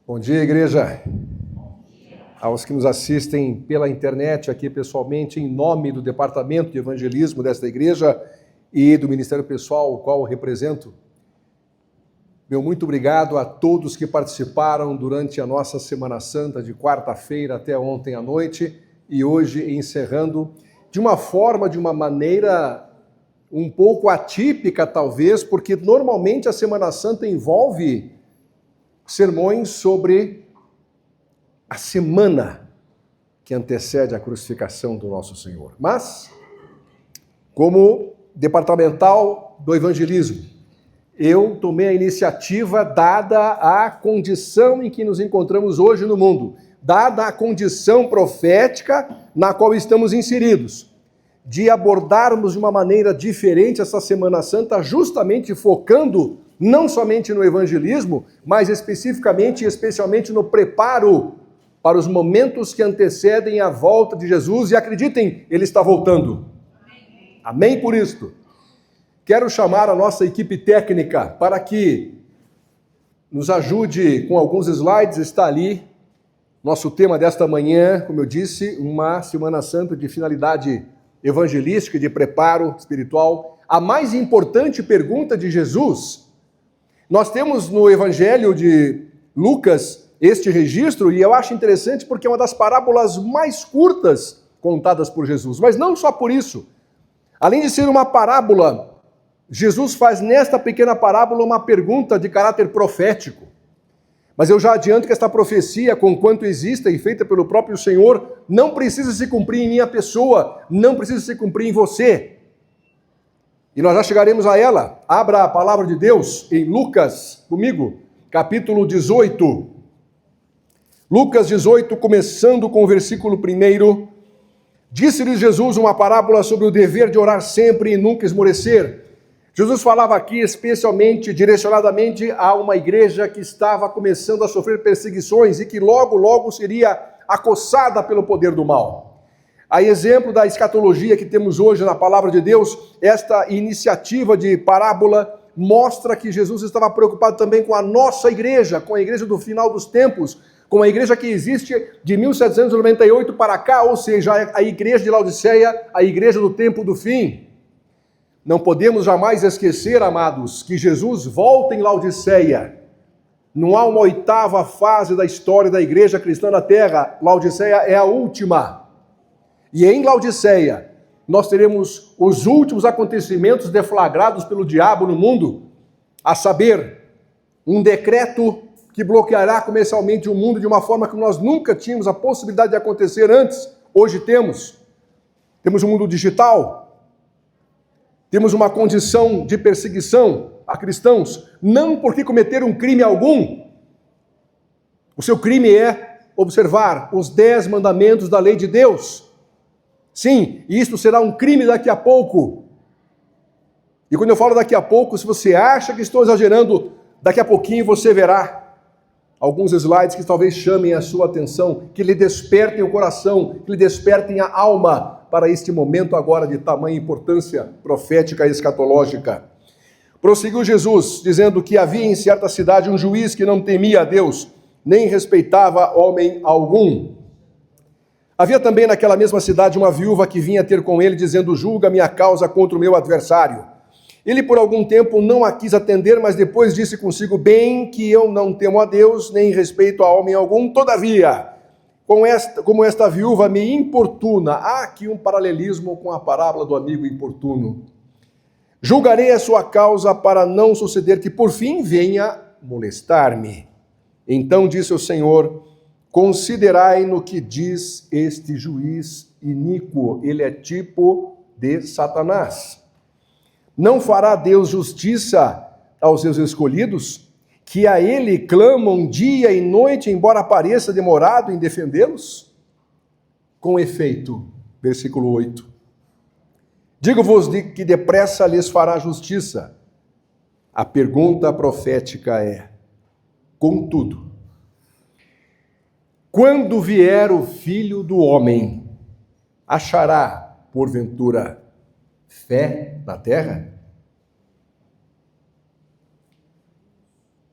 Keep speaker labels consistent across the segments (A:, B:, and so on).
A: Bom dia, igreja. Aos que nos assistem pela internet, aqui pessoalmente, em nome do Departamento de Evangelismo desta igreja e do Ministério Pessoal, o qual eu represento, meu muito obrigado a todos que participaram durante a nossa Semana Santa, de quarta-feira até ontem à noite, e hoje encerrando de uma maneira um pouco atípica, talvez, porque normalmente a Semana Santa envolve sermões sobre a semana que antecede a crucificação do nosso Senhor. Mas, como departamental do evangelismo, eu tomei a iniciativa, dada a condição em que nos encontramos hoje no mundo, dada a condição profética na qual estamos inseridos, de abordarmos de uma maneira diferente essa Semana Santa, justamente focando não somente no evangelismo, mas especificamente e especialmente no preparo para os momentos que antecedem a volta de Jesus. E acreditem, Ele está voltando. Amém por isto. Quero chamar a nossa equipe técnica para que nos ajude com alguns slides. Está ali nosso tema desta manhã, como eu disse, uma Semana Santa de finalidade evangelística e de preparo espiritual. A mais importante pergunta de Jesus. Nós temos no Evangelho de Lucas este registro, e eu acho interessante porque é uma das parábolas mais curtas contadas por Jesus. Mas não só por isso. Além de ser uma parábola, Jesus faz nesta pequena parábola uma pergunta de caráter profético. Mas eu já adianto que esta profecia, conquanto exista e feita pelo próprio Senhor, não precisa se cumprir em minha pessoa, não precisa se cumprir em você. E nós já chegaremos a ela. Abra a palavra de Deus em Lucas, comigo, capítulo 18. Lucas 18, começando com o versículo 1. Disse-lhes Jesus uma parábola sobre o dever de orar sempre e nunca esmorecer. Jesus falava aqui especialmente, direcionadamente a uma igreja que estava começando a sofrer perseguições e que logo seria acossada pelo poder do mal. A exemplo da escatologia que temos hoje na palavra de Deus, esta iniciativa de parábola mostra que Jesus estava preocupado também com a nossa igreja, com a igreja do final dos tempos, com a igreja que existe de 1798 para cá, ou seja, a igreja de Laodiceia, a igreja do tempo do fim. Não podemos jamais esquecer, amados, que Jesus volta em Laodiceia. Não há uma oitava fase da história da igreja cristã na terra. Laodiceia é a última. E em Laodiceia, nós teremos os últimos acontecimentos deflagrados pelo diabo no mundo, a saber, um decreto que bloqueará comercialmente o mundo de uma forma que nós nunca tínhamos a possibilidade de acontecer antes. Hoje temos. Temos um mundo digital, temos uma condição de perseguição a cristãos, não porque cometeram um crime algum. O seu crime é observar os 10 mandamentos da lei de Deus. Sim, e isto será um crime daqui a pouco. E quando eu falo daqui a pouco, se você acha que estou exagerando, daqui a pouquinho você verá alguns slides que talvez chamem a sua atenção, que lhe despertem o coração, que lhe despertem a alma para este momento agora de tamanha importância profética e escatológica. Prosseguiu Jesus, dizendo que havia em certa cidade um juiz que não temia a Deus, nem respeitava homem algum. Havia também naquela mesma cidade uma viúva que vinha ter com ele, dizendo: julga minha causa contra o meu adversário. Ele por algum tempo não a quis atender, mas depois disse consigo: bem que eu não temo a Deus, nem respeito a homem algum, todavia, como esta viúva me importuna. Há aqui um paralelismo com a parábola do amigo importuno. Julgarei a sua causa para não suceder que por fim venha molestar-me. Então disse o Senhor: considerai no que diz este juiz iníquo, ele é tipo de Satanás. Não fará Deus justiça aos seus escolhidos, que a ele clamam dia e noite, embora pareça demorado em defendê-los? Com efeito, versículo 8, digo-vos que depressa lhes fará justiça. A pergunta profética é: contudo, quando vier o Filho do Homem, achará, porventura, fé na terra?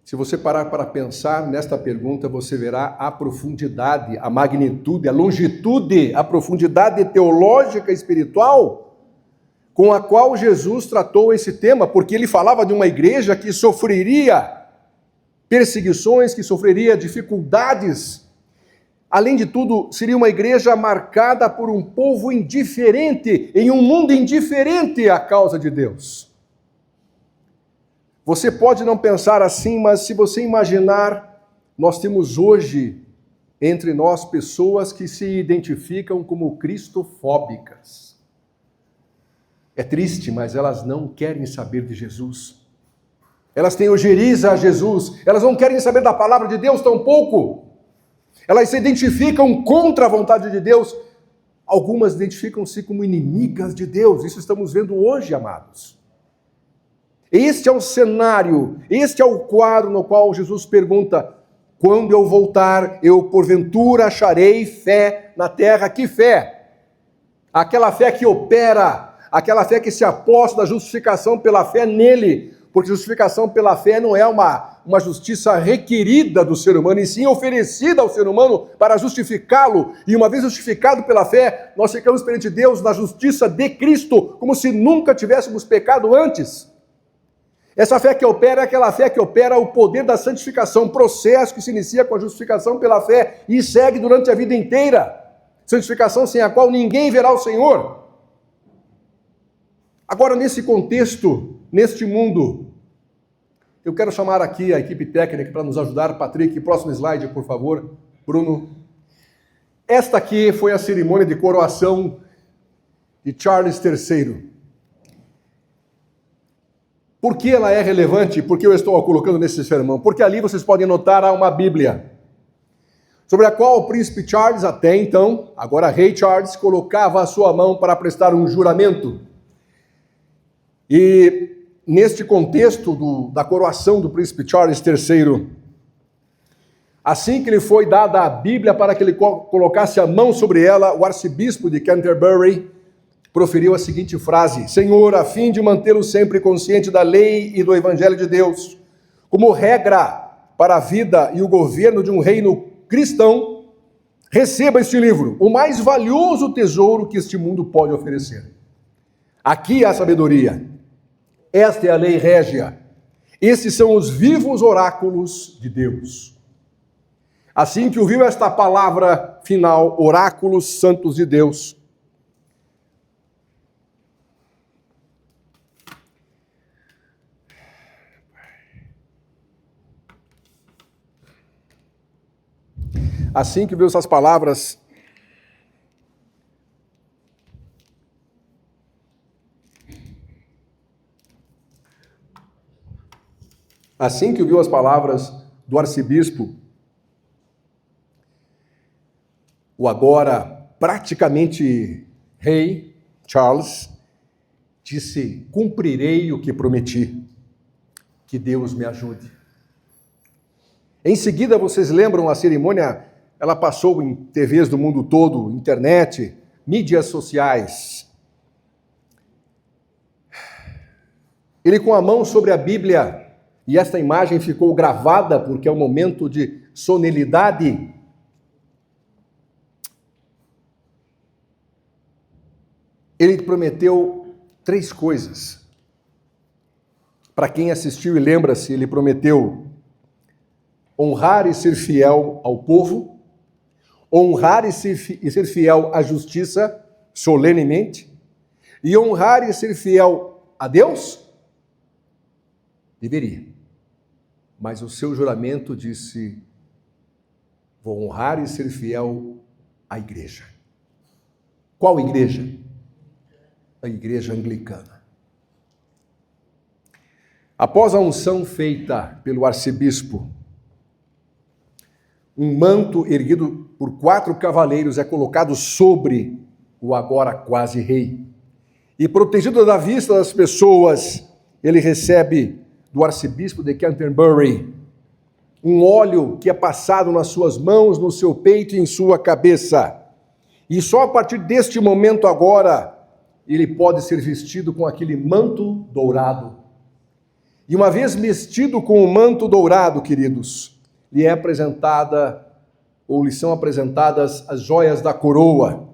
A: Se você parar para pensar nesta pergunta, você verá a profundidade, a magnitude, a longitude, a profundidade teológica e espiritual com a qual Jesus tratou esse tema, porque ele falava de uma igreja que sofreria perseguições, que sofreria dificuldades. Além de tudo, seria uma igreja marcada por um povo indiferente, em um mundo indiferente à causa de Deus. Você pode não pensar assim, mas se você imaginar, nós temos hoje entre nós pessoas que se identificam como cristofóbicas. É triste, mas elas não querem saber de Jesus. Elas têm ojeriza a Jesus, elas não querem saber da palavra de Deus tampouco. Elas se identificam contra a vontade de Deus. Algumas identificam-se como inimigas de Deus. Isso estamos vendo hoje, amados. Este é o cenário, este é o quadro no qual Jesus pergunta: quando eu voltar, eu porventura acharei fé na terra? Que fé? Aquela fé que opera, aquela fé que se aposta da justificação pela fé nele, porque justificação pela fé não é uma justiça requerida do ser humano, e sim oferecida ao ser humano para justificá-lo, e uma vez justificado pela fé, nós ficamos perante Deus na justiça de Cristo, como se nunca tivéssemos pecado antes. Essa fé que opera é aquela fé que opera o poder da santificação, processo que se inicia com a justificação pela fé e segue durante a vida inteira. Santificação sem a qual ninguém verá o Senhor. Agora, nesse contexto, neste mundo, eu quero chamar aqui a equipe técnica para nos ajudar. Patrick, próximo slide, por favor. Bruno. Esta aqui foi a cerimônia de coroação de Charles III. Por que ela é relevante? Por que eu estou a colocando nesse sermão? Porque ali vocês podem notar há uma Bíblia, sobre a qual o príncipe Charles, até então, agora rei Charles, colocava a sua mão para prestar um juramento. E neste contexto da coroação do príncipe Charles III, assim que lhe foi dada a Bíblia para que ele colocasse a mão sobre ela, o arcebispo de Canterbury proferiu a seguinte frase: Senhor, a fim de mantê-lo sempre consciente da lei e do evangelho de Deus, como regra para a vida e o governo de um reino cristão, receba este livro, o mais valioso tesouro que este mundo pode oferecer. Aqui há sabedoria. Esta é a lei régia. Estes são os vivos oráculos de Deus. Assim que ouviu esta palavra final, oráculos santos de Deus, assim que viu essas palavras, assim que ouviu as palavras do arcebispo, o agora praticamente rei Charles disse: cumprirei o que prometi, que Deus me ajude. Em seguida, vocês lembram, a cerimônia, ela passou em TVs do mundo todo, internet, mídias sociais. Ele com a mão sobre a Bíblia, e esta imagem ficou gravada porque é um momento de solenidade. Ele prometeu 3 coisas. Para quem assistiu e lembra-se, ele prometeu honrar e ser fiel ao povo, honrar e ser fiel à justiça, solenemente, e honrar e ser fiel a Deus? Deveria. Mas o seu juramento disse: vou honrar e ser fiel à igreja. Qual igreja? A igreja anglicana. Após a unção feita pelo arcebispo, um manto erguido por 4 cavaleiros é colocado sobre o agora quase rei. E protegido da vista das pessoas, ele recebe do arcebispo de Canterbury um óleo que é passado nas suas mãos, no seu peito e em sua cabeça. E só a partir deste momento agora, ele pode ser vestido com aquele manto dourado. E uma vez vestido com o manto dourado, queridos, lhe são apresentadas as joias da coroa.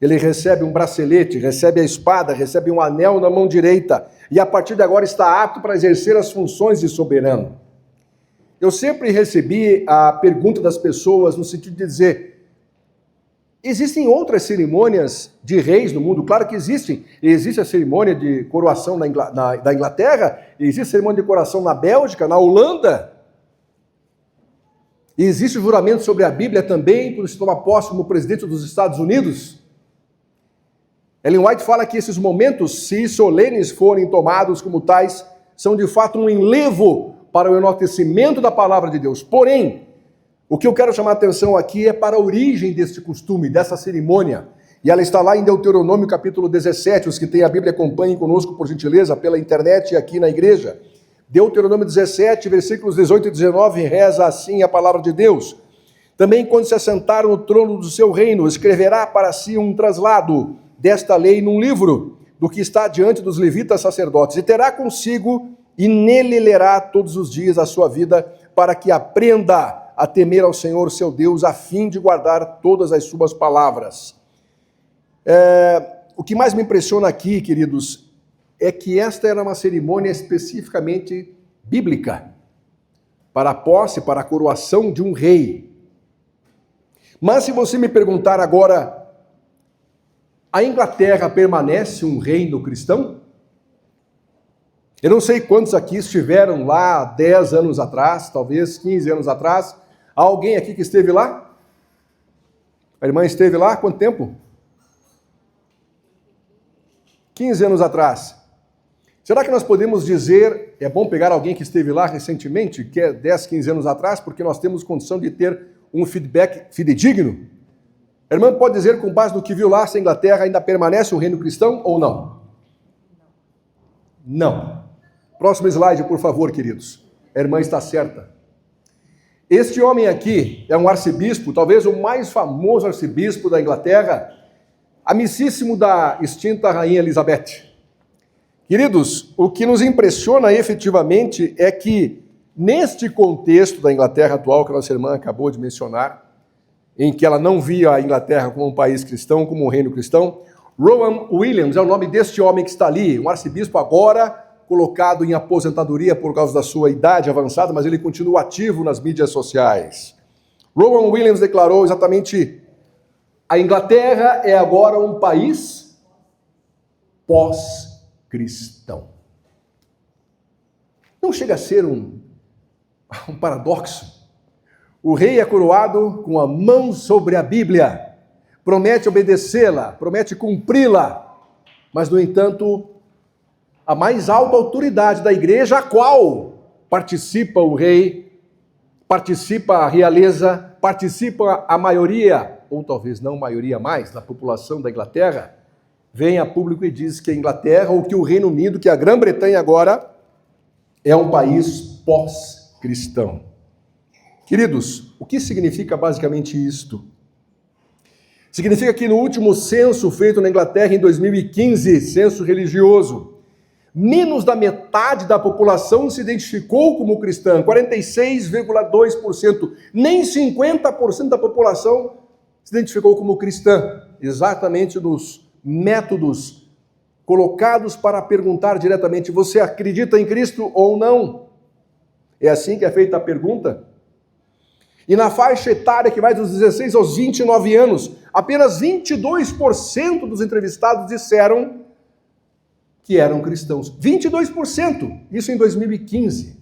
A: Ele recebe um bracelete, recebe a espada, recebe um anel na mão direita e a partir de agora está apto para exercer as funções de soberano. Eu sempre recebi a pergunta das pessoas no sentido de dizer: existem outras cerimônias de reis no mundo? Claro que existem. Existe a cerimônia de coroação da Inglaterra, existe a cerimônia de coroação na Bélgica, na Holanda. Existe o juramento sobre a Bíblia também, quando se toma posse como presidente dos Estados Unidos. Ellen White fala que esses momentos, se solenes forem tomados como tais, são de fato um enlevo para o enaltecimento da palavra de Deus. Porém, o que eu quero chamar a atenção aqui é para a origem deste costume, dessa cerimônia. E ela está lá em Deuteronômio capítulo 17, os que têm a Bíblia acompanhem conosco, por gentileza, pela internet e aqui na igreja. Deuteronômio 17, versículos 18 e 19, reza assim a palavra de Deus. Também quando se assentar no trono do seu reino, escreverá para si um traslado desta lei num livro, do que está diante dos levitas sacerdotes, e terá consigo, e nele lerá todos os dias a sua vida, para que aprenda a temer ao Senhor seu Deus, a fim de guardar todas as suas palavras. O que mais me impressiona aqui, queridos, é que esta era uma cerimônia especificamente bíblica, para a posse, para a coroação de um rei. Mas se você me perguntar agora, a Inglaterra permanece um reino cristão? Eu não sei quantos aqui estiveram lá 10 anos atrás, talvez 15 anos atrás. Há alguém aqui que esteve lá? A irmã esteve lá há quanto tempo? 15 anos atrás. Será que nós podemos dizer, é bom pegar alguém que esteve lá recentemente, que é 10, 15 anos atrás, porque nós temos condição de ter um feedback fidedigno? A irmã pode dizer, com base no que viu lá, se a Inglaterra ainda permanece um reino cristão ou não? Não. Próximo slide, por favor, queridos. A irmã está certa. Este homem aqui é um arcebispo, talvez o mais famoso arcebispo da Inglaterra, amicíssimo da extinta rainha Elizabeth. Queridos, o que nos impressiona efetivamente é que, neste contexto da Inglaterra atual, que a nossa irmã acabou de mencionar, em que ela não via a Inglaterra como um país cristão, como um reino cristão, Rowan Williams é o nome deste homem que está ali, um arcebispo agora colocado em aposentadoria por causa da sua idade avançada, mas ele continua ativo nas mídias sociais. Rowan Williams declarou exatamente: a Inglaterra é agora um país pós-cristão. Não chega a ser um paradoxo? O rei é coroado com a mão sobre a Bíblia, promete obedecê-la, promete cumpri-la, mas, no entanto, a mais alta autoridade da igreja, a qual participa o rei, participa a realeza, participa a maioria, ou talvez não maioria mais, da população da Inglaterra, vem a público e diz que a Inglaterra, ou que o Reino Unido, que a Grã-Bretanha agora, é um país pós-cristão. Queridos, o que significa basicamente isto? Significa que no último censo feito na Inglaterra em 2015, censo religioso, menos da metade da população se identificou como cristã, 46,2%. Nem 50% da população se identificou como cristã, exatamente nos métodos colocados para perguntar diretamente: você acredita em Cristo ou não? É assim que é feita a pergunta. E na faixa etária que vai dos 16 aos 29 anos, apenas 22% dos entrevistados disseram que eram cristãos. 22%, isso em 2015.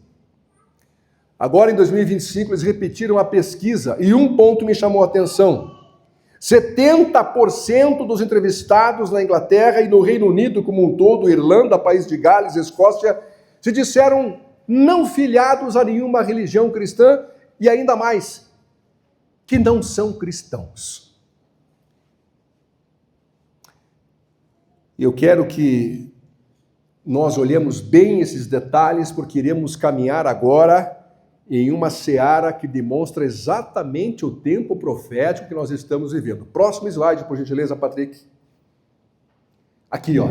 A: Agora, em 2025, eles repetiram a pesquisa e um ponto me chamou a atenção. 70% dos entrevistados na Inglaterra e no Reino Unido como um todo, Irlanda, País de Gales, Escócia, se disseram não filiados a nenhuma religião cristã e ainda mais, que não são cristãos. Eu quero que nós olhemos bem esses detalhes, porque iremos caminhar agora em uma seara que demonstra exatamente o tempo profético que nós estamos vivendo. Próximo slide, por gentileza, Patrick. Aqui, ó.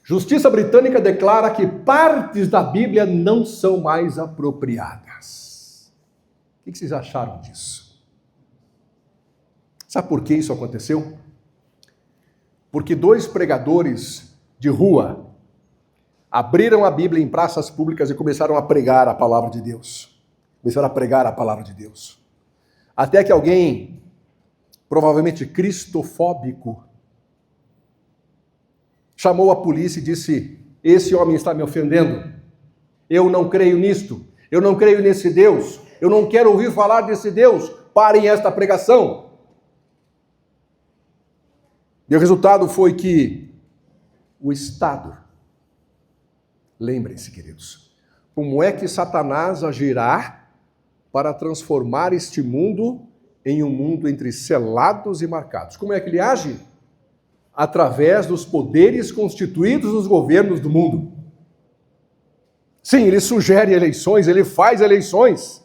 A: Justiça britânica declara que partes da Bíblia não são mais apropriadas. O que vocês acharam disso? Sabe por que isso aconteceu? Porque 2 pregadores de rua abriram a Bíblia em praças públicas e começaram a pregar a palavra de Deus. Começaram a pregar a palavra de Deus. Até que alguém, provavelmente cristofóbico, chamou a polícia e disse: esse homem está me ofendendo. Eu não creio nisto. Eu não creio nesse Deus. Eu não quero ouvir falar desse Deus. Parem esta pregação. E o resultado foi que o Estado, lembrem-se, queridos, como é que Satanás agirá para transformar este mundo em um mundo entre selados e marcados? Como é que ele age? Através dos poderes constituídos nos governos do mundo. Sim, ele sugere eleições, ele faz eleições.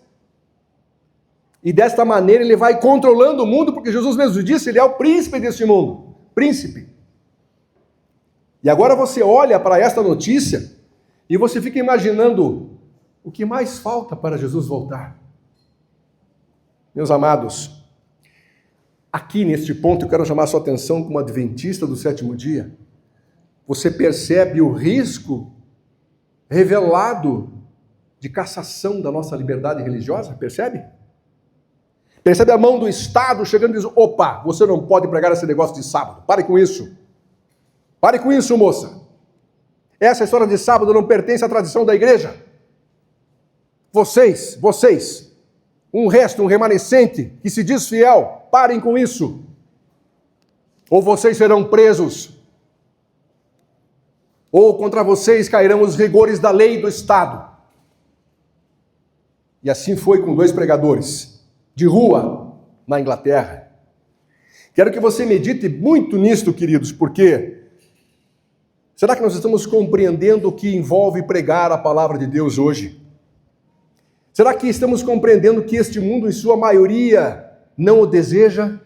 A: E desta maneira ele vai controlando o mundo, porque Jesus mesmo disse, ele é o príncipe deste mundo. Príncipe. E agora você olha para esta notícia e você fica imaginando o que mais falta para Jesus voltar. Meus amados, aqui neste ponto eu quero chamar a sua atenção como adventista do 7º dia. Você percebe o risco revelado de cassação da nossa liberdade religiosa? Percebe? Percebe a mão do Estado chegando e diz: opa, você não pode pregar esse negócio de sábado. Pare com isso. Pare com isso, moça. Essa história de sábado não pertence à tradição da igreja. Vocês, um remanescente que se diz fiel, parem com isso. Ou vocês serão presos. Ou contra vocês cairão os rigores da lei do Estado. E assim foi com 2 pregadores de rua na Inglaterra. Quero que você medite muito nisto, queridos, porque será que nós estamos compreendendo o que envolve pregar a palavra de Deus hoje? Será que estamos compreendendo que este mundo, em sua maioria, não o deseja?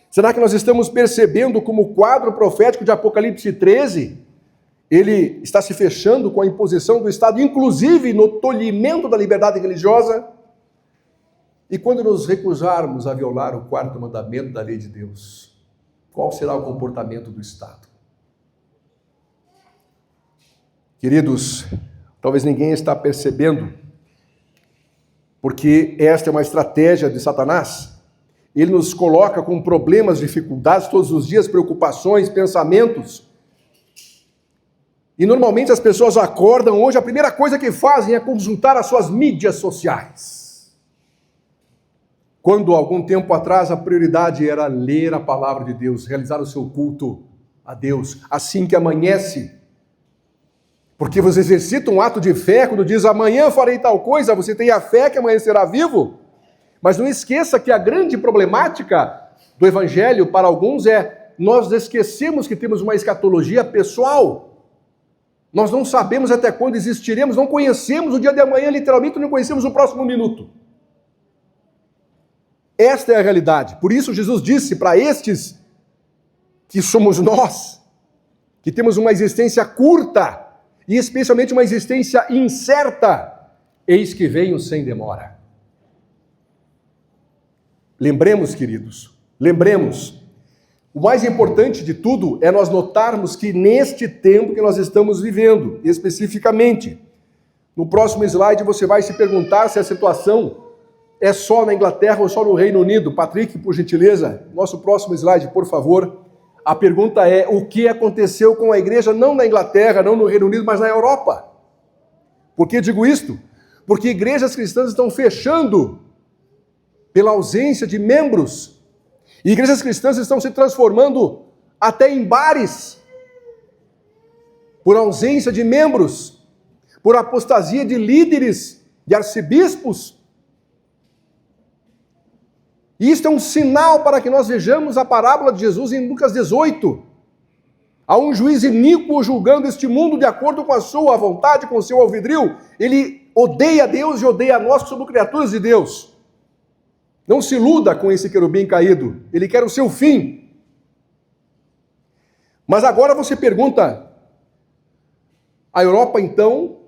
A: Será que nós estamos percebendo como o quadro profético de Apocalipse 13, ele está se fechando com a imposição do Estado, inclusive no tolhimento da liberdade religiosa? E quando nos recusarmos a violar o 4º mandamento da lei de Deus, qual será o comportamento do Estado? Queridos, talvez ninguém está percebendo, porque esta é uma estratégia de Satanás. Ele nos coloca com problemas, dificuldades todos os dias, preocupações, pensamentos. E normalmente as pessoas acordam hoje, a primeira coisa que fazem é consultar as suas mídias sociais. Quando, algum tempo atrás, a prioridade era ler a palavra de Deus, realizar o seu culto a Deus, assim que amanhece. Porque você exercita um ato de fé, quando diz, amanhã farei tal coisa, você tem a fé que amanhã será vivo. Mas não esqueça que a grande problemática do Evangelho para alguns é, nós esquecemos que temos uma escatologia pessoal. Nós não sabemos até quando existiremos, não conhecemos o dia de amanhã, literalmente não conhecemos o próximo minuto. Esta é a realidade. Por isso Jesus disse para estes que somos nós, que temos uma existência curta e especialmente uma existência incerta, eis que venho sem demora. Lembremos, queridos, o mais importante de tudo é nós notarmos que neste tempo que nós estamos vivendo, especificamente, no próximo slide você vai se perguntar se a situação é só na Inglaterra ou só no Reino Unido. Patrick, por gentileza, nosso próximo slide, por favor. A pergunta é, o que aconteceu com a igreja, não na Inglaterra, não no Reino Unido, mas na Europa? Por que digo isto? Porque igrejas cristãs estão fechando pela ausência de membros. E igrejas cristãs estão se transformando até em bares por ausência de membros, por apostasia de líderes, de arcebispos. E isto é um sinal para que nós vejamos a parábola de Jesus em Lucas 18. Há um juiz iníquo julgando este mundo de acordo com a sua vontade, com o seu alvedrio. Ele odeia Deus e odeia nós que somos criaturas de Deus. Não se iluda com esse querubim caído. Ele quer o seu fim. Mas agora você pergunta, A Europa, então,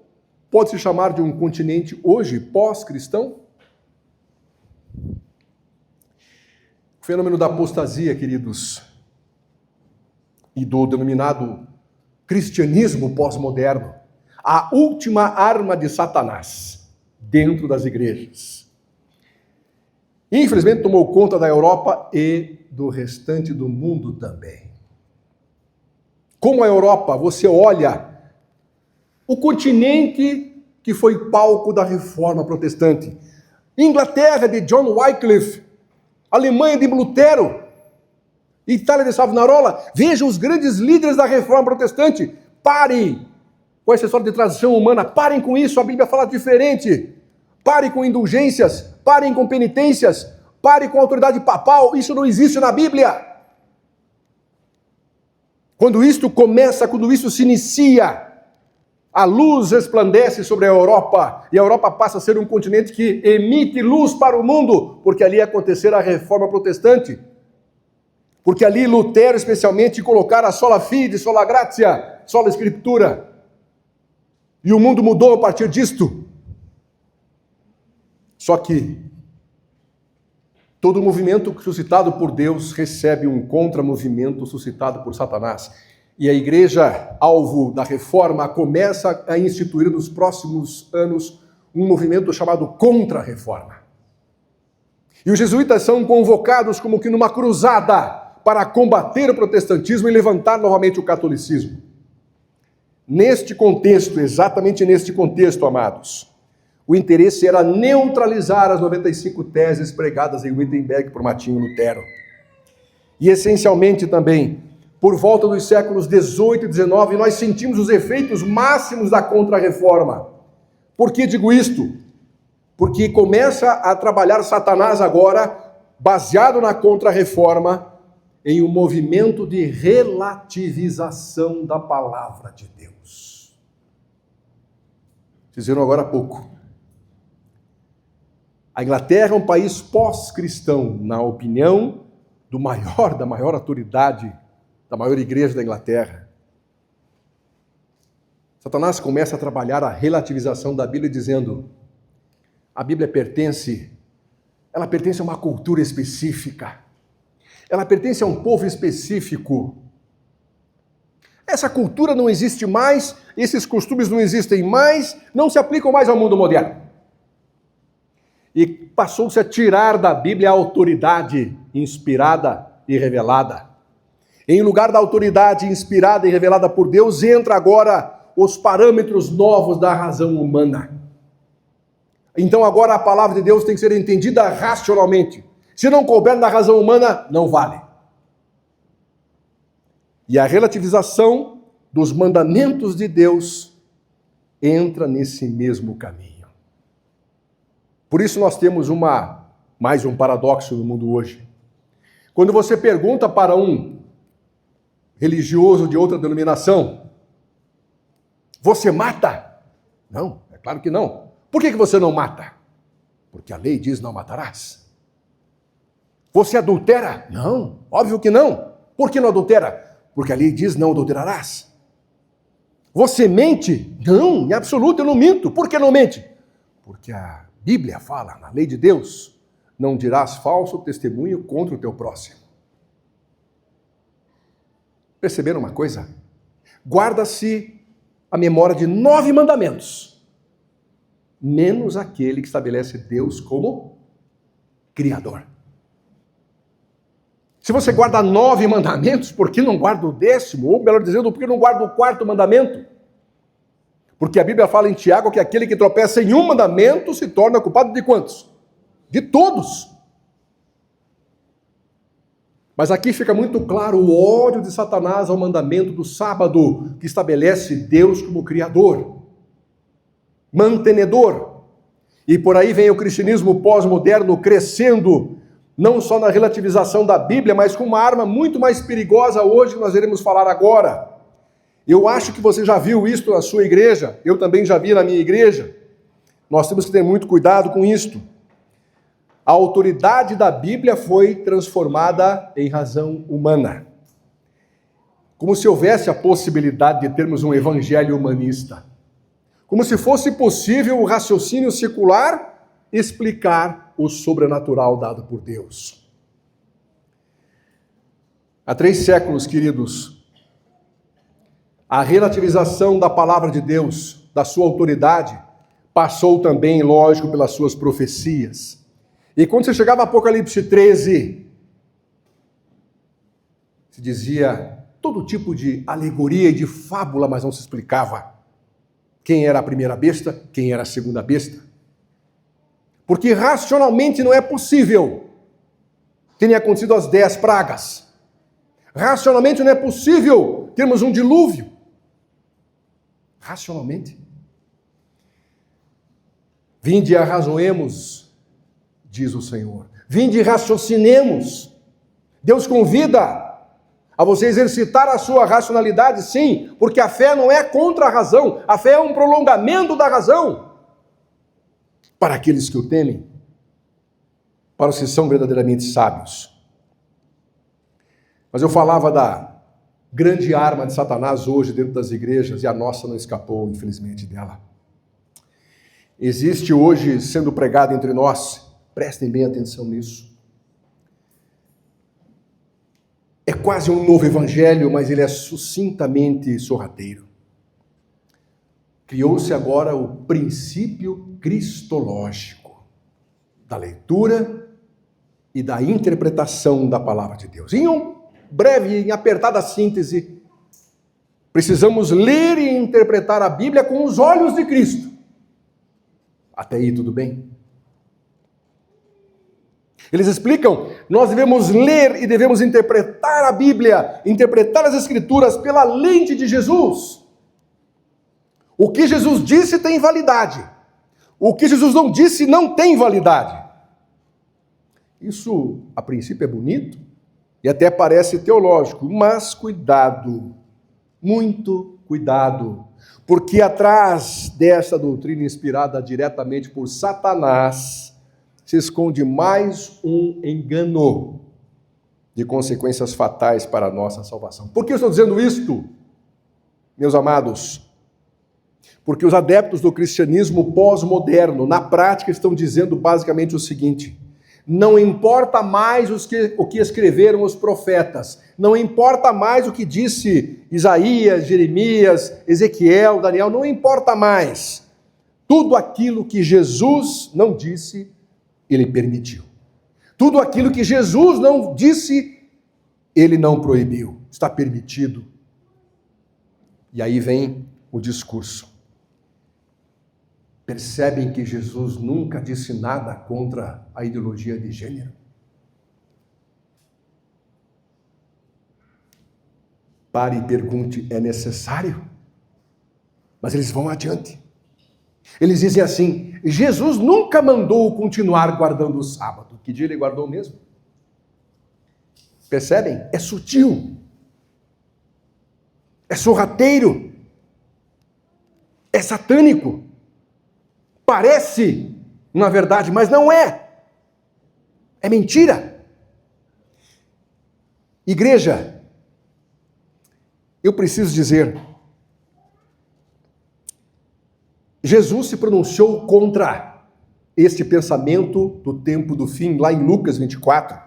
A: pode se chamar de um continente hoje pós-cristão? O fenômeno da apostasia, queridos, e do denominado cristianismo pós-moderno, a última arma de Satanás dentro das igrejas. Infelizmente tomou conta da Europa e do restante do mundo também. Como a Europa, você olha o continente que foi palco da reforma protestante. Inglaterra de John Wycliffe, Alemanha de Lutero, Itália de Savonarola. Veja os grandes líderes da reforma protestante. Parem com essa história de transição humana, parem com isso, a Bíblia fala diferente. Parem com indulgências, parem com penitências, parem com autoridade papal, isso não existe na Bíblia. Quando isto começa, quando isso se inicia, a luz resplandece sobre a Europa, e a Europa passa a ser um continente que emite luz para o mundo, porque ali acontecerá a reforma protestante. Porque ali Lutero, especialmente, colocara sola fide, sola gratia, sola escritura. E o mundo mudou a partir disto. Só que todo movimento suscitado por Deus recebe um contramovimento suscitado por Satanás. E a igreja, alvo da reforma, começa a instituir nos próximos anos um movimento chamado contra-reforma. E os jesuítas são convocados como que numa cruzada para combater o protestantismo e levantar novamente o catolicismo. Neste contexto, exatamente neste contexto, amados, o interesse era neutralizar as 95 teses pregadas em Wittenberg por Martinho Lutero. E essencialmente também, por volta dos séculos 18 e 19, nós sentimos os efeitos máximos da Contra-Reforma. Por que digo isto? Porque começa a trabalhar Satanás agora, baseado na Contra-Reforma, em um movimento de relativização da palavra de Deus. Vocês viram agora há pouco. A Inglaterra é um país pós-cristão, na opinião da maior autoridade, da maior igreja da Inglaterra. Satanás começa a trabalhar a relativização da Bíblia dizendo: a Bíblia pertence a uma cultura específica. Ela pertence a um povo específico. Essa cultura não existe mais, esses costumes não existem mais, não se aplicam mais ao mundo moderno. E passou-se a tirar da Bíblia a autoridade inspirada e revelada. Em lugar da autoridade inspirada e revelada por Deus, entra agora os parâmetros novos da razão humana. Então agora a palavra de Deus tem que ser entendida racionalmente. Se não couber na razão humana, não vale. E a relativização dos mandamentos de Deus entra nesse mesmo caminho. Por isso nós temos mais um paradoxo no mundo hoje. Quando você pergunta para um religioso de outra denominação, você mata? Não, é claro que não. Por que você não mata? Porque a lei diz não matarás. Você adultera? Não, óbvio que não. Por que não adultera? Porque a lei diz não adulterarás. Você mente? Não, em absoluto eu não minto. Por que não mente? Porque a Bíblia fala, na lei de Deus, não dirás falso testemunho contra o teu próximo. Perceberam uma coisa? Guarda-se a memória de 9 mandamentos, menos aquele que estabelece Deus como Criador. Se você guarda 9 mandamentos, por que não guarda o 10º? Ou, melhor dizendo, por que não guarda o 4º mandamento? Porque a Bíblia fala em Tiago que aquele que tropeça em um mandamento se torna culpado de quantos? De todos. Mas aqui fica muito claro o ódio de Satanás ao mandamento do sábado, que estabelece Deus como Criador, mantenedor. E por aí vem o cristianismo pós-moderno crescendo, não só na relativização da Bíblia, mas com uma arma muito mais perigosa hoje, que nós iremos falar agora. Eu acho que você já viu isso na sua igreja, eu também já vi na minha igreja. Nós temos que ter muito cuidado com isto. A autoridade da Bíblia foi transformada em razão humana. como se houvesse a possibilidade de termos um evangelho humanista, como se fosse possível o raciocínio secular explicar o sobrenatural dado por Deus. Há 3 séculos, queridos, a relativização da palavra de Deus, da sua autoridade, passou também, lógico, pelas suas profecias. E quando você chegava a Apocalipse 13, se dizia todo tipo de alegoria e de fábula, mas não se explicava quem era a primeira besta, quem era a segunda besta. Porque racionalmente não é possível que tenha acontecido as 10 pragas. Racionalmente não é possível termos um dilúvio. Racionalmente. Vinde e arrazoemos, diz o Senhor. Vinde e raciocinemos. Deus convida a você exercitar a sua racionalidade, sim, porque a fé não é contra a razão, a fé é um prolongamento da razão. Para aqueles que o temem, para os que são verdadeiramente sábios. Mas eu falava da grande arma de Satanás hoje dentro das igrejas, e a nossa não escapou, infelizmente, dela. Existe hoje sendo pregado entre nós, prestem bem atenção nisso. É quase um novo evangelho, mas ele é sucintamente sorrateiro. Criou-se agora o princípio cristológico da leitura e da interpretação da palavra de Deus. Em um breve e apertada síntese, precisamos ler e interpretar a Bíblia com os olhos de Cristo. Até aí tudo bem? Eles explicam, nós devemos ler e devemos interpretar a Bíblia, interpretar as Escrituras pela lente de Jesus. O que Jesus disse tem validade. O que Jesus não disse não tem validade. Isso, a princípio, é bonito e até parece teológico, mas cuidado, muito cuidado, porque atrás dessa doutrina inspirada diretamente por Satanás se esconde mais um engano de consequências fatais para a nossa salvação. Por que eu estou dizendo isto, meus amados? Porque os adeptos do cristianismo pós-moderno, na prática, estão dizendo basicamente o seguinte: não importa mais o que escreveram os profetas, não importa mais o que disse Isaías, Jeremias, Ezequiel, Daniel, não importa mais. Tudo aquilo que Jesus não disse, ele permitiu. Tudo aquilo que Jesus não disse, ele não proibiu. Está permitido. E aí vem o discurso. Percebem que Jesus nunca disse nada contra a ideologia de gênero? Pare e pergunte, é necessário? Mas eles vão adiante. Eles dizem assim, Jesus nunca mandou continuar guardando o sábado. Que dia ele guardou mesmo? Percebem? É sutil. É sorrateiro. É satânico. Parece uma verdade, mas não é. É mentira. Igreja, eu preciso dizer, Jesus se pronunciou contra este pensamento do tempo do fim, lá em Lucas 24.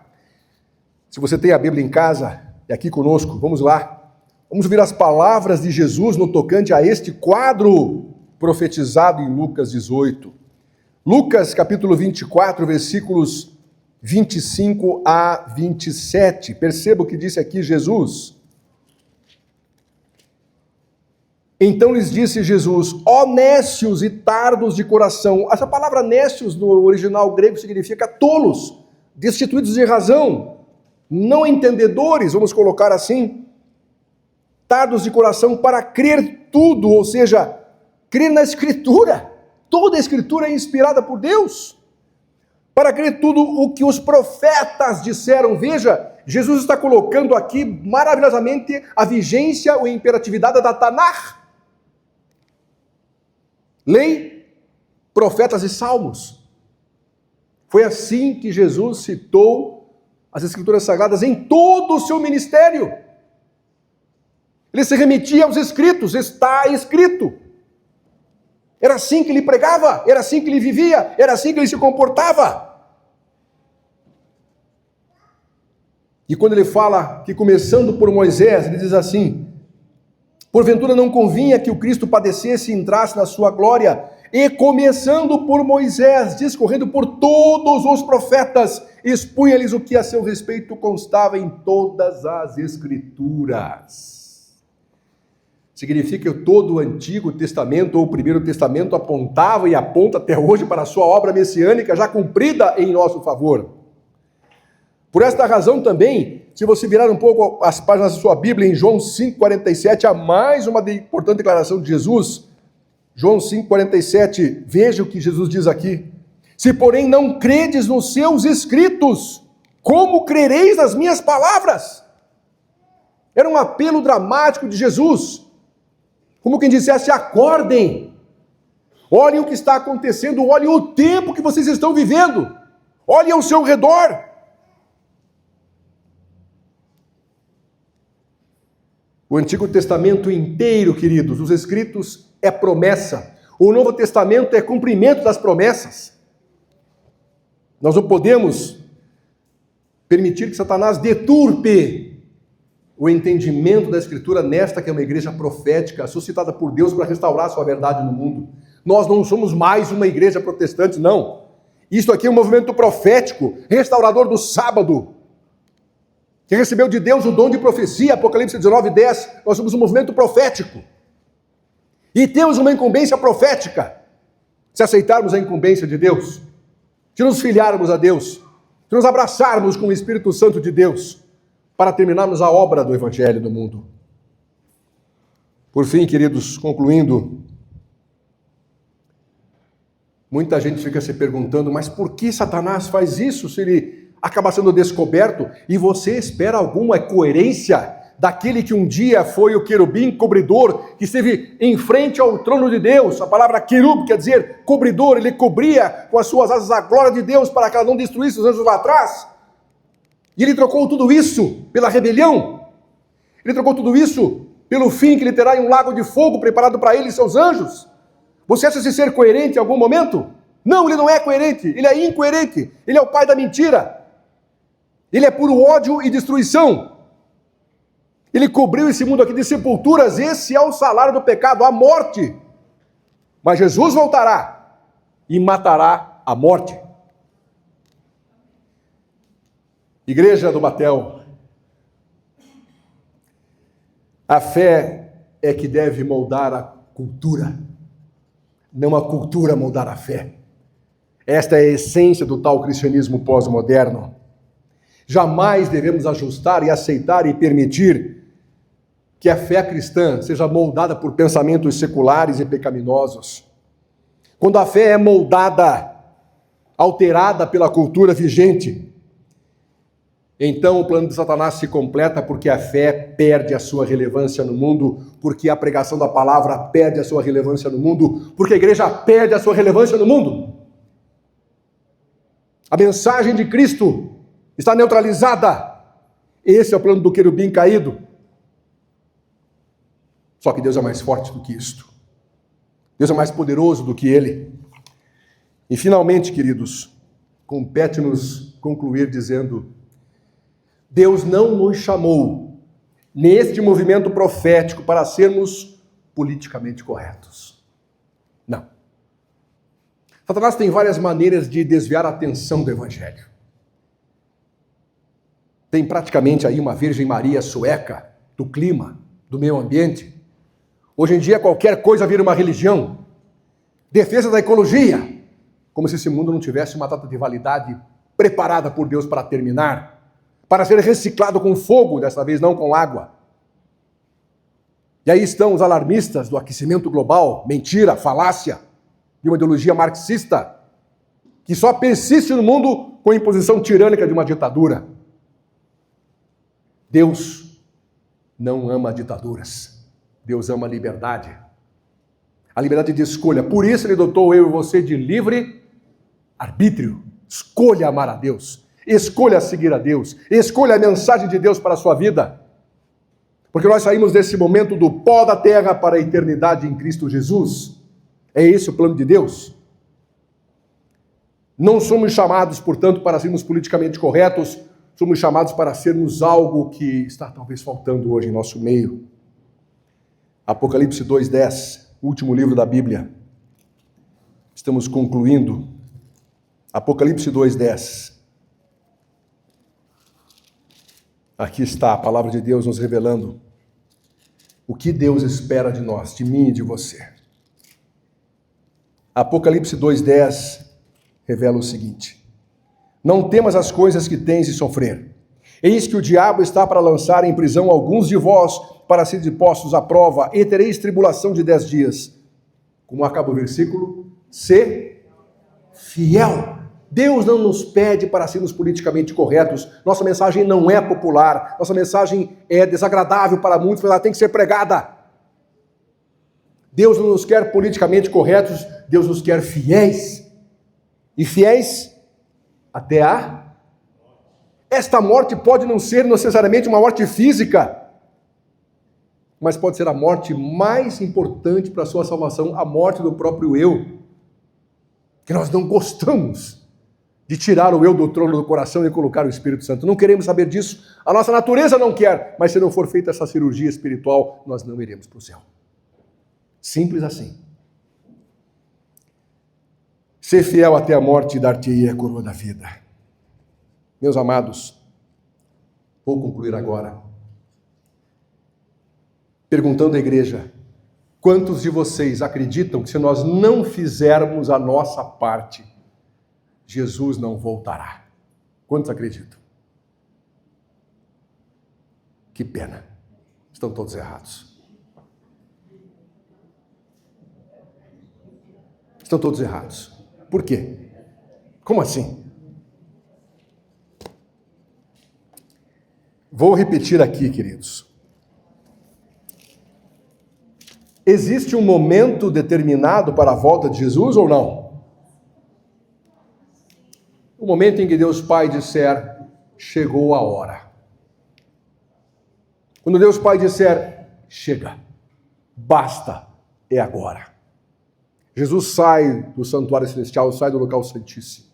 A: Se você tem a Bíblia em casa, é aqui conosco, vamos lá. Vamos ouvir as palavras de Jesus no tocante a este quadro profetizado em Lucas 18. Lucas capítulo 24, versículos 25 a 27. Perceba o que disse aqui Jesus. Então lhes disse Jesus, ó nécios e tardos de coração. Essa palavra nécios no original grego significa tolos, destituídos de razão, não entendedores, vamos colocar assim. Tardos de coração para crer tudo, ou seja, crer na Escritura. Toda a Escritura é inspirada por Deus. Para crer tudo o que os profetas disseram. Veja, Jesus está colocando aqui maravilhosamente a vigência ou imperatividade da Tanakh. Lei, profetas e salmos. Foi assim que Jesus citou as Escrituras Sagradas em todo o seu ministério. Ele se remetia aos escritos, está escrito. Era assim que ele pregava, era assim que ele vivia, era assim que ele se comportava. E quando ele fala que começando por Moisés, ele diz assim: porventura não convinha que o Cristo padecesse e entrasse na sua glória, e começando por Moisés, discorrendo por todos os profetas, expunha-lhes o que a seu respeito constava em todas as Escrituras. Significa que todo o Antigo Testamento ou o Primeiro Testamento apontava e aponta até hoje para a sua obra messiânica já cumprida em nosso favor. Por esta razão também, se você virar um pouco as páginas da sua Bíblia, em João 5,47, há mais uma importante declaração de Jesus. João 5,47, veja o que Jesus diz aqui. Se porém não credes nos seus escritos, como crereis nas minhas palavras? Era um apelo dramático de Jesus. Como quem dissesse: acordem, olhem o que está acontecendo, olhem o tempo que vocês estão vivendo, olhem ao seu redor. O Antigo Testamento inteiro, queridos, os escritos é promessa. O Novo Testamento é cumprimento das promessas. Nós não podemos permitir que Satanás deturpe o entendimento da Escritura nesta que é uma igreja profética, suscitada por Deus para restaurar a sua verdade no mundo. Nós não somos mais uma igreja protestante, não. Isto aqui é um movimento profético, restaurador do sábado, que recebeu de Deus o dom de profecia, Apocalipse 19:10, nós somos um movimento profético. E temos uma incumbência profética, se aceitarmos a incumbência de Deus, se nos filiarmos a Deus, se nos abraçarmos com o Espírito Santo de Deus, para terminarmos a obra do Evangelho no mundo. Por fim, queridos, concluindo, muita gente fica se perguntando, mas por que Satanás faz isso se ele acaba sendo descoberto? E você espera alguma coerência daquele que um dia foi o querubim cobridor, que esteve em frente ao trono de Deus? A palavra querub quer dizer cobridor, ele cobria com as suas asas a glória de Deus para que ela não destruísse os anjos lá atrás. E ele trocou tudo isso pela rebelião, ele trocou tudo isso pelo fim que ele terá em um lago de fogo preparado para ele e seus anjos. Você acha se ser coerente em algum momento? Não, ele não é coerente, ele é incoerente, ele é o pai da mentira. Ele é puro ódio e destruição. Ele cobriu esse mundo aqui de sepulturas, esse é o salário do pecado, a morte. Mas Jesus voltará e matará a morte. Igreja do Batel, a fé é que deve moldar a cultura, não a cultura moldar a fé. Esta é a essência do tal cristianismo pós-moderno. Jamais devemos ajustar e aceitar e permitir que a fé cristã seja moldada por pensamentos seculares e pecaminosos. Quando a fé é moldada, alterada pela cultura vigente, então o plano de Satanás se completa, porque a fé perde a sua relevância no mundo, porque a pregação da palavra perde a sua relevância no mundo, porque a igreja perde a sua relevância no mundo. A mensagem de Cristo está neutralizada. Esse é o plano do querubim caído. Só que Deus é mais forte do que isto. Deus é mais poderoso do que ele. E finalmente, queridos, compete-nos concluir dizendo: Deus não nos chamou neste movimento profético para sermos politicamente corretos. Não. Satanás tem várias maneiras de desviar a atenção do Evangelho. Tem praticamente aí uma Virgem Maria sueca, do clima, do meio ambiente. Hoje em dia qualquer coisa vira uma religião. Defesa da ecologia, como se esse mundo não tivesse uma data de validade preparada por Deus para terminar, para ser reciclado com fogo, dessa vez não com água. E aí estão os alarmistas do aquecimento global, mentira, falácia, de uma ideologia marxista, que só persiste no mundo com a imposição tirânica de uma ditadura. Deus não ama ditaduras. Deus ama a liberdade. A liberdade de escolha. Por isso ele dotou eu e você de livre arbítrio. Escolha amar a Deus. Escolha seguir a Deus. Escolha a mensagem de Deus para a sua vida. Porque nós saímos desse momento do pó da terra para a eternidade em Cristo Jesus. É esse o plano de Deus. Não somos chamados, portanto, para sermos politicamente corretos, somos chamados para sermos algo que está talvez faltando hoje em nosso meio. Apocalipse 2:10, último livro da Bíblia. Estamos concluindo. Apocalipse 2:10. Aqui está a palavra de Deus nos revelando o que Deus espera de nós, de mim e de você. Apocalipse 2:10 revela o seguinte: não temas as coisas que tens de sofrer. Eis que o diabo está para lançar em prisão alguns de vós, para serem postos à prova, e tereis tribulação de 10 dias. Como acaba o versículo? Sê fiel. Deus não nos pede para sermos politicamente corretos. Nossa mensagem não é popular. Nossa mensagem é desagradável para muitos, mas ela tem que ser pregada. Deus não nos quer politicamente corretos, Deus nos quer fiéis. E fiéis até a... Esta morte pode não ser necessariamente uma morte física, mas pode ser a morte mais importante para a sua salvação, a morte do próprio eu. Que nós não gostamos de tirar o eu do trono do coração e colocar o Espírito Santo. Não queremos saber disso. A nossa natureza não quer, mas se não for feita essa cirurgia espiritual, nós não iremos para o céu. Simples assim. Ser fiel até a morte e dar-te-ei a coroa da vida. Meus amados, vou concluir agora perguntando à igreja: quantos de vocês acreditam que se nós não fizermos a nossa parte, Jesus não voltará? Quantos acreditam? Que pena. Estão todos errados. Estão todos errados. Por quê? Como assim? Vou repetir aqui, queridos. Existe um momento determinado para a volta de Jesus ou não? O momento em que Deus Pai disser, chegou a hora. Quando Deus Pai disser, chega, basta, é agora. Jesus sai do santuário celestial, sai do local santíssimo.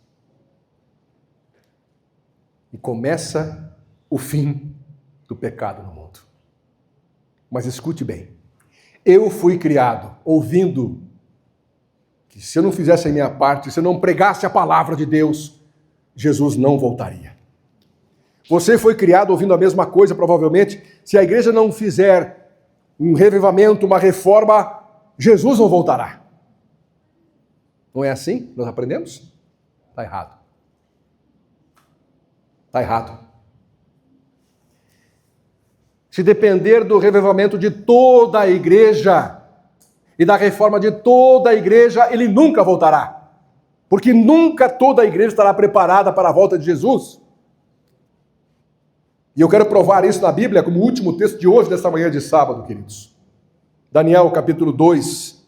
A: E começa o fim do pecado no mundo. Mas escute bem, eu fui criado ouvindo que se eu não fizesse a minha parte, se eu não pregasse a palavra de Deus, Jesus não voltaria. Você foi criado ouvindo a mesma coisa, provavelmente. Se a igreja não fizer um revivamento, uma reforma, Jesus não voltará. Não é assim? Nós aprendemos? Está errado. Está errado. Se depender do revivamento de toda a igreja e da reforma de toda a igreja, ele nunca voltará. Porque nunca toda a igreja estará preparada para a volta de Jesus. E eu quero provar isso na Bíblia como último texto de hoje, desta manhã de sábado, queridos. Daniel, capítulo 2.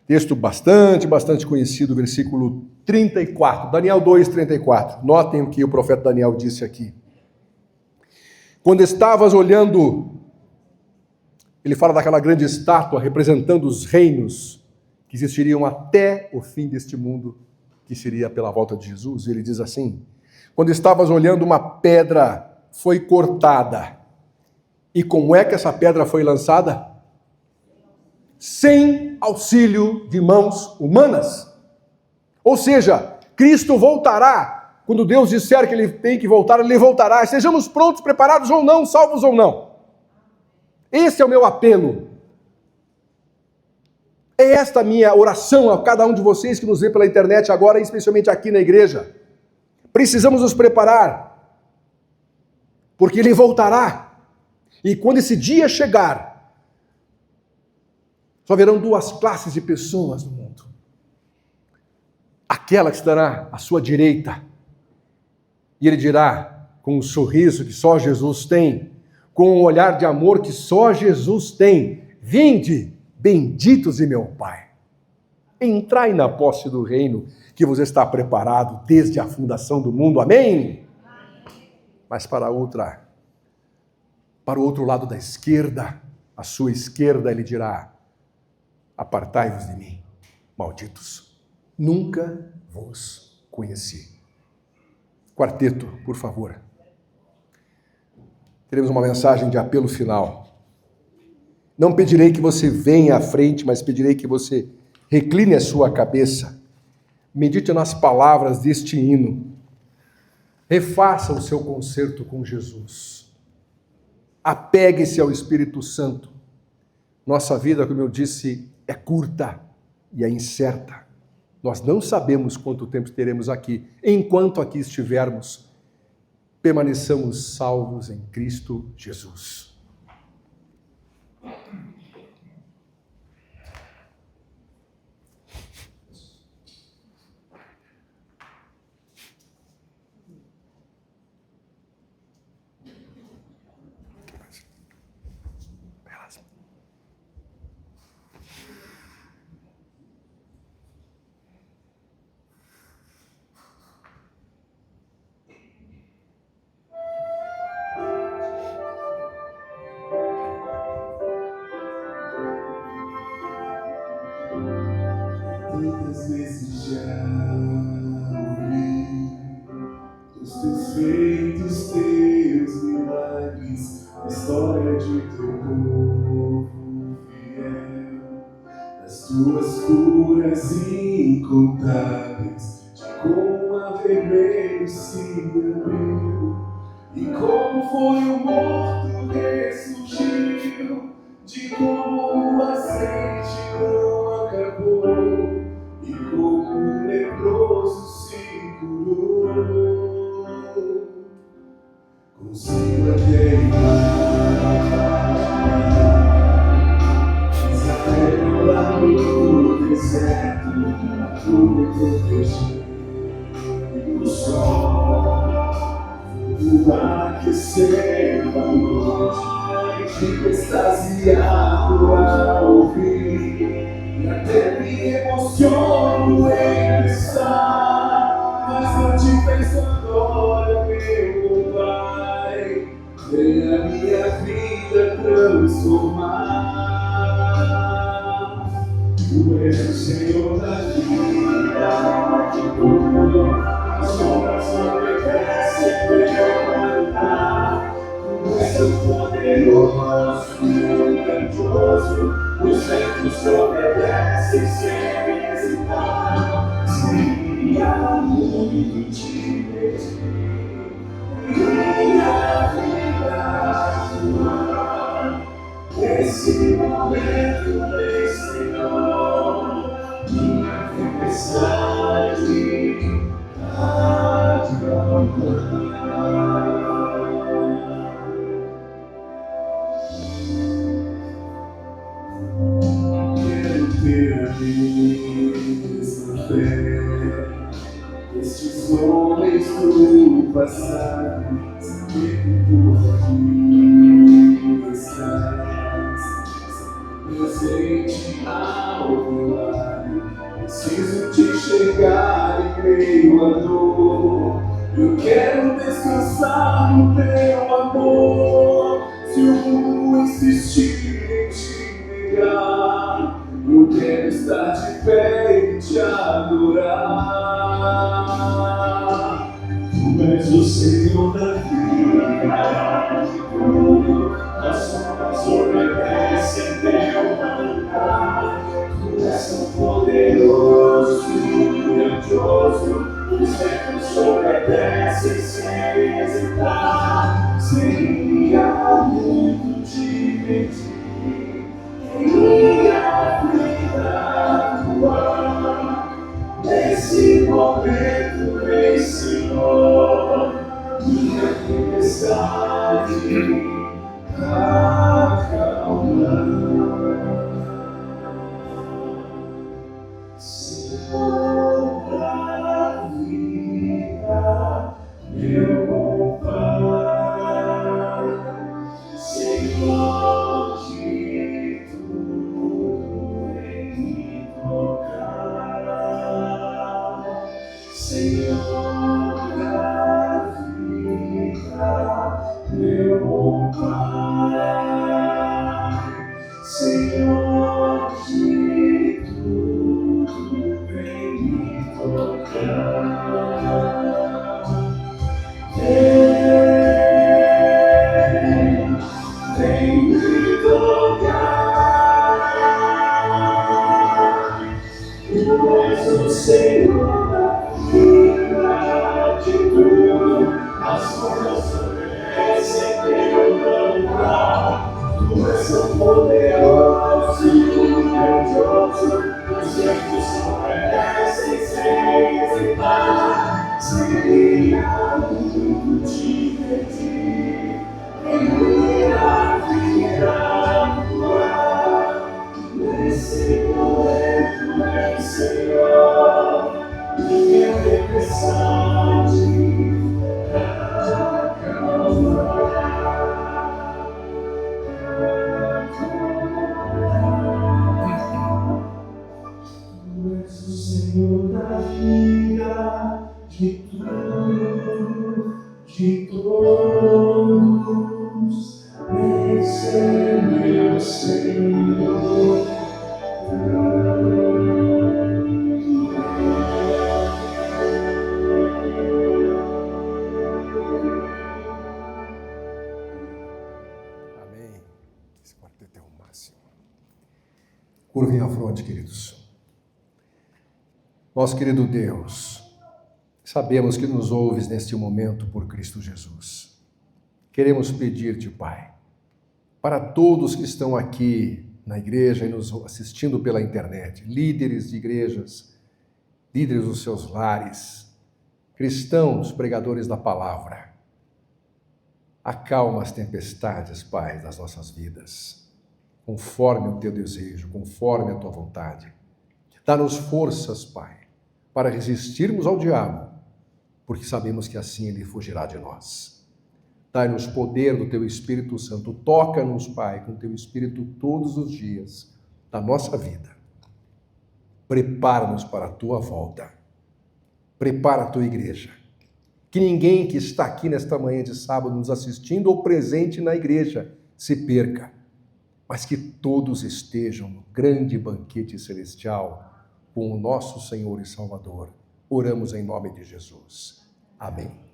A: Texto bastante conhecido, versículo 34. Daniel 2, 34. Notem o que o profeta Daniel disse aqui. Quando estavas olhando, ele fala daquela grande estátua representando os reinos que existiriam até o fim deste mundo, que seria pela volta de Jesus. E ele diz assim: quando estavas olhando, uma pedra foi cortada. E como é que essa pedra foi lançada? Sem auxílio de mãos humanas. Ou seja, Cristo voltará. Quando Deus disser que ele tem que voltar, ele voltará. Sejamos prontos, preparados ou não, salvos ou não. Esse é o meu apelo. É esta a minha oração a cada um de vocês que nos vê pela internet agora, especialmente aqui na igreja. Precisamos nos preparar, porque ele voltará. E quando esse dia chegar, só haverão duas classes de pessoas no mundo. Aquela que estará à sua direita, e ele dirá, com um sorriso que só Jesus tem, com um olhar de amor que só Jesus tem: vinde, benditos de meu Pai, entrai na posse do reino que vos está preparado desde a fundação do mundo. Amém? Mas para a outra para o outro lado da esquerda, à sua esquerda, ele dirá: apartai-vos de mim, malditos, nunca vos conheci. Quarteto, por favor. Teremos uma mensagem de apelo final. Não pedirei que você venha à frente, mas pedirei que você recline a sua cabeça, medite nas palavras deste hino, refaça o seu concerto com Jesus, apegue-se ao Espírito Santo. Nossa vida, como eu disse, é curta e é incerta. Nós não sabemos quanto tempo teremos aqui. Enquanto aqui estivermos, permaneçamos salvos em Cristo Jesus.
B: Tantas vezes já ouvi os teus feitos, teus milagres, a história de teu povo fiel, das tuas curas incontáveis, de como a vermelho se abriu, e como foi o morto ressurgiu, de como o azeite não acabou, e como um leproso se curou. Consigo até Israel lá no deserto, tudo protegido, o sol, o aquecendo a noite. Fico extasiado a ouvir, e até me emociono em pensar, mas não te peço agora, meu Pai, vem a minha vida transformar. Tu és o Senhor da vida, que tudo, as sombras obedecem teu mandar. Tu és o poderoso, o grandioso, os ventos obedecem sem hesitar. Queria muito te pedir, minha vida tua, nesse momento, vem, Senhor, minha tempestade acalmar. Ter a mesma fé estes homens do passado, sabendo por aqui estás presente ao meu lado. Preciso te enxergar em meio à dor. Eu quero descansar no teu amor. Se o mundo insistir em te negar, eu quero estar de pé e te adorar. Tu és o Senhor da vida, de tudo, as sombras obedecem teu mandar. Tu és o poderoso, grandioso, os ventos obedecem sem hesitar. Seria muito te pedir, minha vida tua, nesse momento, vem, Senhor, minha tempestade acalmar. Senhor da vida, meu bom Pai, Senhor de Senhor da vida, meu bom Pai. Senhor da vida, de tudo, de todos, esse é meu Senhor.
A: Amém. Esse quarteto é o máximo. Curvem a fronte, queridos. Nosso querido Deus, sabemos que nos ouves neste momento por Cristo Jesus. Queremos pedir-te, Pai, para todos que estão aqui na igreja e nos assistindo pela internet, líderes de igrejas, líderes dos seus lares, cristãos, pregadores da palavra, acalma as tempestades, Pai, das nossas vidas, conforme o teu desejo, conforme a tua vontade. Dá-nos forças, Pai, para resistirmos ao diabo, porque sabemos que assim ele fugirá de nós. Dai-nos poder do teu Espírito Santo. Toca-nos, Pai, com teu Espírito todos os dias da nossa vida. Prepara-nos para a tua volta. Prepara a tua igreja. Que ninguém que está aqui nesta manhã de sábado nos assistindo ou presente na igreja se perca, mas que todos estejam no grande banquete celestial com o nosso Senhor e Salvador. Oramos em nome de Jesus. Amém.